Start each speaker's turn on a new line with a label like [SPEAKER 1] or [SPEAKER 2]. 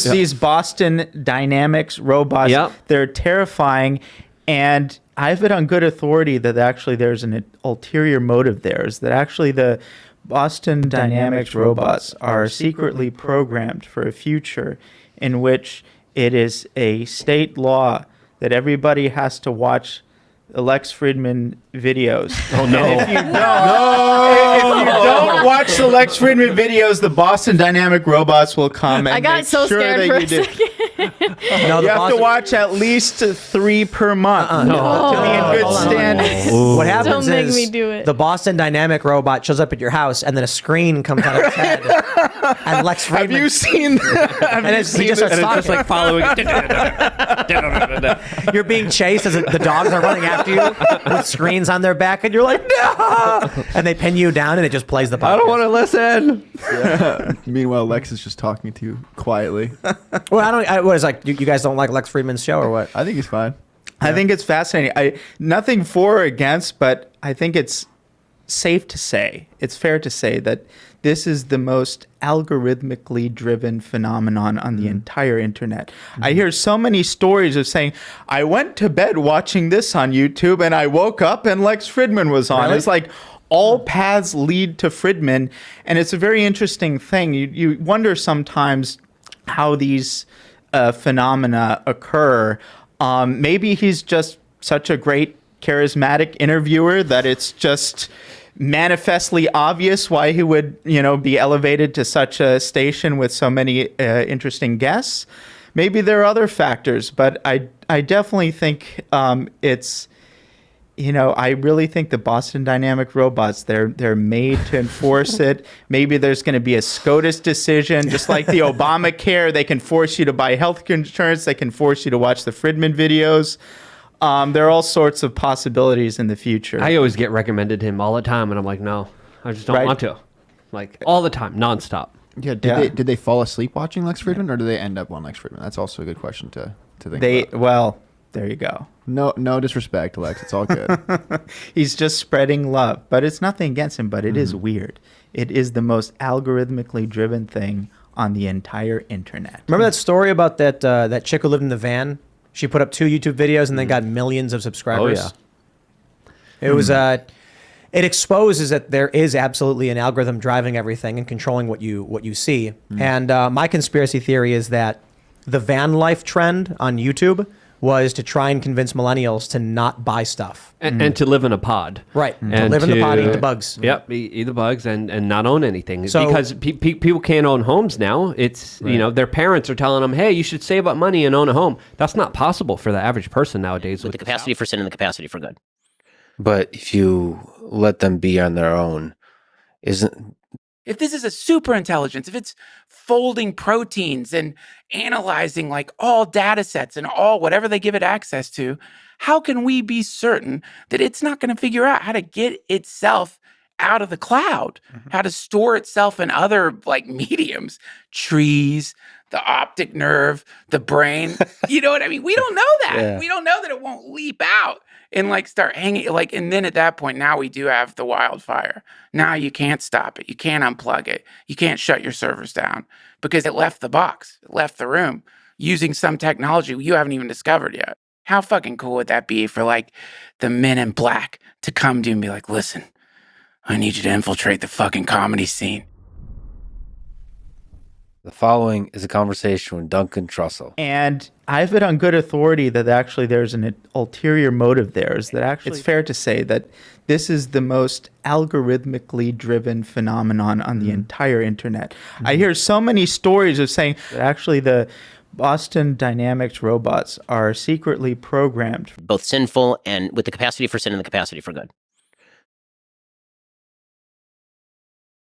[SPEAKER 1] These Boston Dynamics robots, they're terrifying. And I have it on good authority that actually there's an ulterior motive there, is that actually the Boston Dynamics robots are secretly programmed for a future in which it is a state law that everybody has to watch Lex Fridman videos.
[SPEAKER 2] Oh no!
[SPEAKER 1] And if you don't watch the Lex Fridman videos, the Boston Dynamic robots will come and
[SPEAKER 3] I got
[SPEAKER 1] make
[SPEAKER 3] so
[SPEAKER 1] sure
[SPEAKER 3] scared
[SPEAKER 1] that
[SPEAKER 3] for a
[SPEAKER 1] you do.
[SPEAKER 3] second.
[SPEAKER 1] No, you have to watch at least 3 per month to be in good standing.
[SPEAKER 4] What happens
[SPEAKER 3] Don't make
[SPEAKER 4] is
[SPEAKER 3] me do it.
[SPEAKER 4] the Boston Dynamic robot shows up at your house, and then a screen comes out of its head, and Lex Fridman.
[SPEAKER 1] Have you seen that?
[SPEAKER 4] He just starts
[SPEAKER 2] Just like following.
[SPEAKER 4] You're being chased as the dogs are running after you with screens on their back, and you're like, no! And they pin you down, and it just plays the podcast.
[SPEAKER 2] I don't want to listen.
[SPEAKER 5] Yeah. Meanwhile, Lex is just talking to you quietly.
[SPEAKER 4] Well, what is like? You guys don't like Lex Fridman's show, or what?
[SPEAKER 5] I think he's fine.
[SPEAKER 1] I think it's fascinating. Nothing for or against, but I think it's safe to say, it's fair to say that this is the most algorithmically driven phenomenon on the entire internet. I hear so many stories of saying, I went to bed watching this on YouTube and I woke up and Lex Fridman was on.
[SPEAKER 4] Really?
[SPEAKER 1] It's like all paths lead to Fridman. And it's a very interesting thing. You wonder sometimes how these phenomena occur. Maybe he's just such a great charismatic interviewer that it's just manifestly obvious why he would, be elevated to such a station with so many interesting guests. Maybe there are other factors, but I definitely think it's, I really think the Boston Dynamic robots, they're made to enforce it. Maybe there's going to be a SCOTUS decision, just like the Obamacare. They can force you to buy health insurance. They can force you to watch the Fridman videos. There are all sorts of possibilities in the future.
[SPEAKER 2] I always get recommended him all the time, and I'm like, no, I just don't want to. Like all the time, nonstop.
[SPEAKER 5] Yeah. Did they fall asleep watching Lex Fridman, or do they end up on Lex Fridman? That's also a good question to think about.
[SPEAKER 1] Well, there you go.
[SPEAKER 5] No disrespect, Lex. It's all good.
[SPEAKER 1] He's just spreading love, but it's nothing against him. But it is weird. It is the most algorithmically driven thing on the entire internet.
[SPEAKER 4] Remember that story about that chick who lived in the van? She put up 2 YouTube videos and then got millions of subscribers.
[SPEAKER 2] Oh,
[SPEAKER 4] yeah. It was it exposes that there is absolutely an algorithm driving everything and controlling what you see. And my conspiracy theory is that the van life trend on YouTube was to try and convince millennials to not buy stuff.
[SPEAKER 2] And to live in a pod.
[SPEAKER 4] Right.
[SPEAKER 2] And
[SPEAKER 4] to live in the pod, eat the bugs.
[SPEAKER 2] Yep, eat the bugs and not own anything.
[SPEAKER 4] So,
[SPEAKER 2] because people can't own homes now. It's, their parents are telling them, hey, you should save up money and own a home. That's not possible for the average person nowadays.
[SPEAKER 6] With the capacity for sin and the capacity for good.
[SPEAKER 7] But if you let them be on their own,
[SPEAKER 8] if this is a super intelligence, if it's folding proteins and analyzing like all data sets and all whatever they give it access to, how can we be certain that it's not going to figure out how to get itself out of the cloud, how to store itself in other like mediums, trees, the optic nerve, the brain? You know what I mean? We don't know that.
[SPEAKER 7] Yeah.
[SPEAKER 8] We don't know that it won't leap out and like start hanging like, and then at that point, now we do have the wildfire. Now you can't stop it. You can't unplug it. You can't shut your servers down because it left the box, it left the room using some technology you haven't even discovered yet. How fucking cool would that be for like the men in black to come to you and be like, listen, I need you to infiltrate the fucking comedy scene.
[SPEAKER 7] the following is a conversation with Duncan Trussell.
[SPEAKER 1] And I have it on good authority that actually there's an ulterior motive there. Is that actually it's fair to say that this is the most algorithmically driven phenomenon on the entire internet. I hear so many stories of saying that actually the Boston Dynamics robots are secretly programmed.
[SPEAKER 6] Both sinful and with the capacity for sin and the capacity for good.